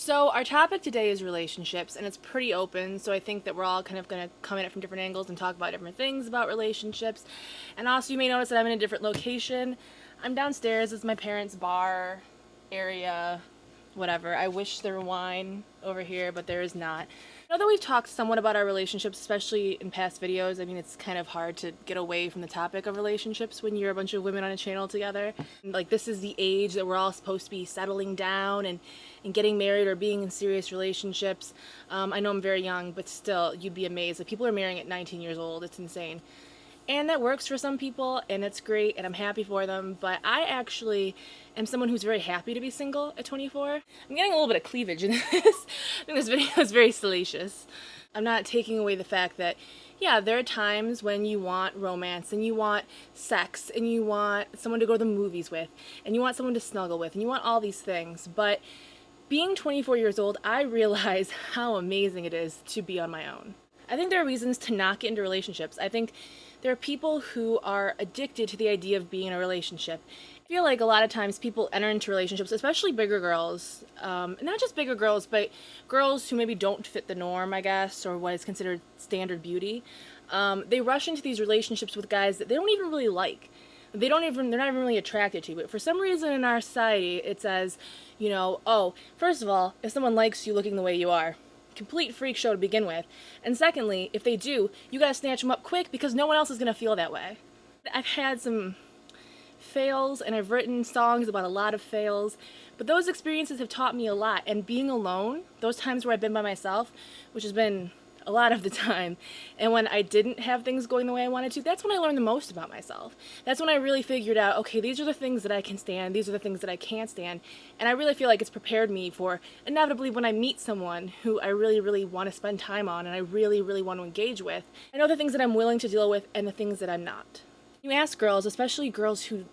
So our topic today is relationships, and it's pretty open, so I think that we're all kind of going to come at it from different angles and talk about different things about relationships. And also, you may notice that I'm in a different location. I'm downstairs. It's my parents' bar area, whatever. I wish there were wine over here, but there is not. I know that we've talked somewhat about our relationships, especially in past videos. I mean, it's kind of hard to get away from the topic of relationships when you're a bunch of women on a channel together. Like, this is the age that we're all supposed to be settling down and getting married or being in serious relationships. I know I'm very young, but still, you'd be amazed. Like, people are marrying at 19 years old. It's insane. And that works for some people, and it's great, and I'm happy for them, but I actually am someone who's very happy to be single at 24. I'm getting a little bit of cleavage in this. I think this video is very salacious. I'm not taking away the fact that, yeah, there are times when you want romance, and you want sex, and you want someone to go to the movies with, and you want someone to snuggle with, and you want all these things, but being 24 years old, I realize how amazing it is to be on my own. I think there are reasons to not get into relationships. I think there are people who are addicted to the idea of being in a relationship. I feel like a lot of times people enter into relationships, especially bigger girls, not just bigger girls, but girls who maybe don't fit the norm, I guess, or what is considered standard beauty. They rush into these relationships with guys that they don't even really like. They're not even really attracted to, but for some reason in our society it says, you know, oh, first of all, if someone likes you looking the way you are, complete freak show to begin with. And secondly, if they do, you gotta snatch them up quick because no one else is gonna feel that way. I've had some fails and I've written songs about a lot of fails, but those experiences have taught me a lot. And being alone, those times where I've been by myself, which has been a lot of the time, and when I didn't have things going the way I wanted to, that's when I learned the most about myself. That's when I really figured out, okay, these are the things that I can stand, these are the things that I can't stand, and I really feel like it's prepared me for, inevitably, when I meet someone who I really, really want to spend time on and I really, really want to engage with, I know the things that I'm willing to deal with and the things that I'm not. You ask girls, especially girls who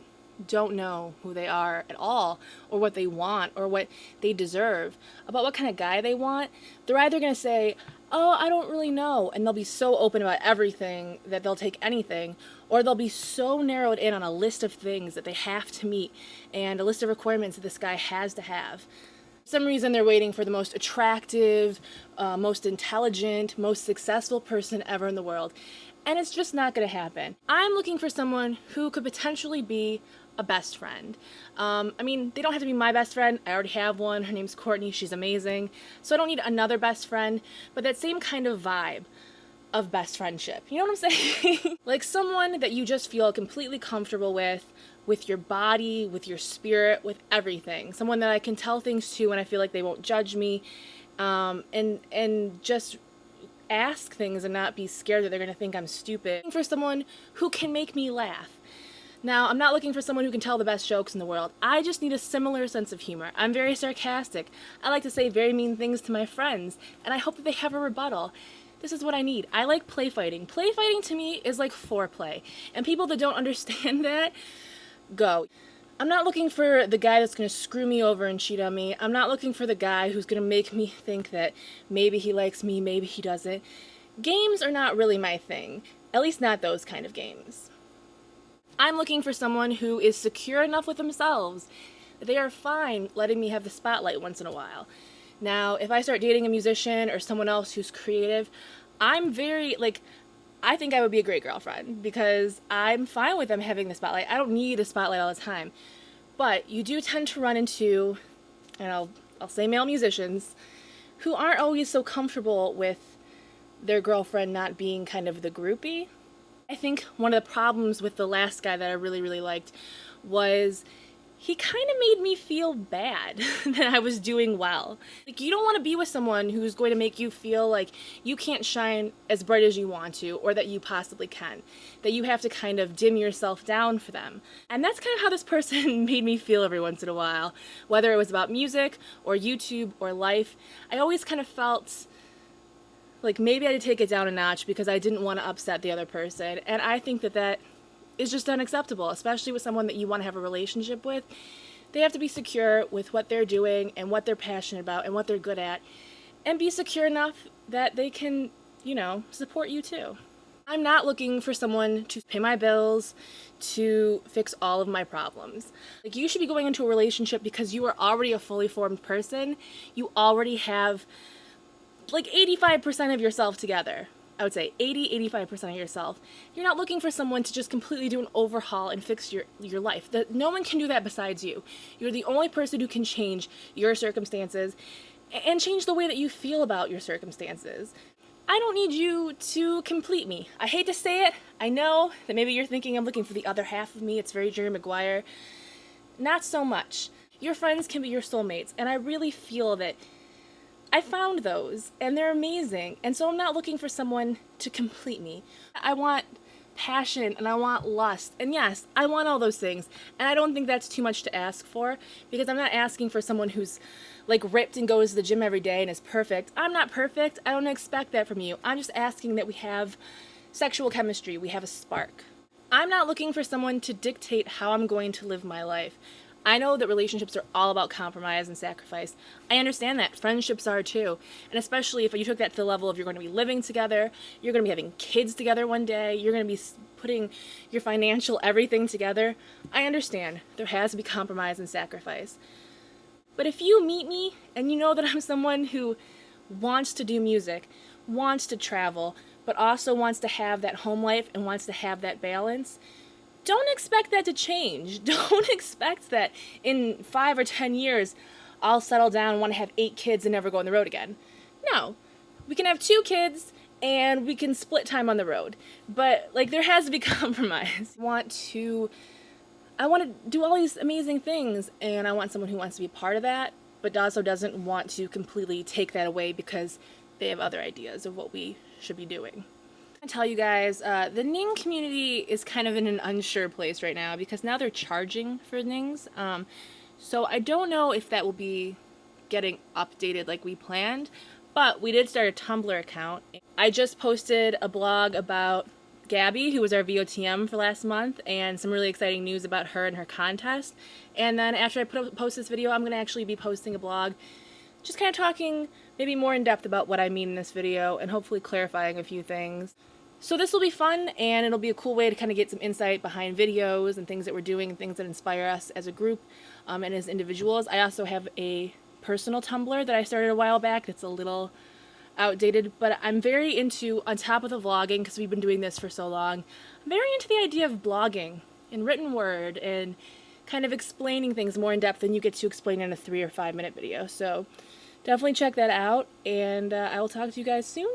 don't know who they are at all, or what they want, or what they deserve, about what kind of guy they want, they're either going to say, oh, I don't really know, and they'll be so open about everything that they'll take anything, or they'll be so narrowed in on a list of things that they have to meet, and a list of requirements that this guy has to have. For some reason they're waiting for the most attractive, most intelligent, most successful person ever in the world, and it's just not going to happen. I'm looking for someone who could potentially be a best friend. I mean, they don't have to be my best friend. I already have one. Her name's Courtney. She's amazing. So I don't need another best friend, but that same kind of vibe of best friendship. You know what I'm saying? Like someone that you just feel completely comfortable with your body, with your spirit, with everything. Someone that I can tell things to and I feel like they won't judge me, and just ask things and not be scared that they're gonna think I'm stupid. I'm looking for someone who can make me laugh. Now, I'm not looking for someone who can tell the best jokes in the world. I just need a similar sense of humor. I'm very sarcastic. I like to say very mean things to my friends, and I hope that they have a rebuttal. This is what I need. I like play fighting. Play fighting to me is like foreplay, and people that don't understand that, go. I'm not looking for the guy that's going to screw me over and cheat on me. I'm not looking for the guy who's going to make me think that maybe he likes me, maybe he doesn't. Games are not really my thing. At least not those kind of games. I'm looking for someone who is secure enough with themselves that they are fine letting me have the spotlight once in a while. Now, if I start dating a musician or someone else who's creative, I'm very, I think I would be a great girlfriend because I'm fine with them having the spotlight. I don't need the spotlight all the time. But you do tend to run into, and I'll say male musicians, who aren't always so comfortable with their girlfriend not being kind of the groupie. I think one of the problems with the last guy that I really, really liked was he kind of made me feel bad that I was doing well. Like, you don't want to be with someone who's going to make you feel like you can't shine as bright as you want to, or that you possibly can. That you have to kind of dim yourself down for them. And that's kind of how this person made me feel every once in a while. Whether it was about music, or YouTube, or life, I always kind of felt like maybe I had to take it down a notch because I didn't want to upset the other person. And I think that that is just unacceptable, especially with someone that you want to have a relationship with. They have to be secure with what they're doing and what they're passionate about and what they're good at, and be secure enough that they can, you know, support you too. I'm not looking for someone to pay my bills, to fix all of my problems. Like, you should be going into a relationship because you are already a fully formed person. You already have like 85% of yourself together. I would say 85% of yourself. You're not looking for someone to just completely do an overhaul and fix your life. No one can do that besides you. You're the only person who can change your circumstances and change the way that you feel about your circumstances. I don't need you to complete me. I hate to say it. I know that maybe you're thinking I'm looking for the other half of me. It's very Jerry Maguire. Not so much. Your friends can be your soulmates, and I really feel that I found those, and they're amazing. And so I'm not looking for someone to complete me. I want passion, and I want lust. And yes, I want all those things. And I don't think that's too much to ask for, because I'm not asking for someone who's like ripped and goes to the gym every day and is perfect. I'm not perfect. I don't expect that from you. I'm just asking that we have sexual chemistry. We have a spark. I'm not looking for someone to dictate how I'm going to live my life. I know that relationships are all about compromise and sacrifice. I understand that. Friendships are too. And especially if you took that to the level of you're going to be living together, you're going to be having kids together one day, you're going to be putting your financial everything together. I understand. There has to be compromise and sacrifice. But if you meet me and you know that I'm someone who wants to do music, wants to travel, but also wants to have that home life and wants to have that balance, don't expect that to change. Don't expect that in 5 or 10 years I'll settle down, want to have 8 kids, and never go on the road again. No. We can have 2 kids and we can split time on the road. But like, there has to be compromise. I want to do all these amazing things, and I want someone who wants to be part of that, but also doesn't want to completely take that away because they have other ideas of what we should be doing. I tell you guys, the Ning community is kind of in an unsure place right now because now they're charging for Nings. So I don't know if that will be getting updated like we planned, but we did start a Tumblr account. I just posted a blog about Gabby, who was our VOTM for last month, and some really exciting news about her and her contest. And then after I post this video, I'm going to actually be posting a blog just kind of talking maybe more in depth about what I mean in this video and hopefully clarifying a few things. So this will be fun, and it'll be a cool way to kind of get some insight behind videos and things that we're doing and things that inspire us as a group and as individuals. I also have a personal Tumblr that I started a while back. It's a little outdated, but I'm very into, on top of the vlogging, because we've been doing this for so long, I'm very into the idea of blogging in written word and kind of explaining things more in depth than you get to explain in a 3 or 5 minute video. So definitely check that out, and I will talk to you guys soon.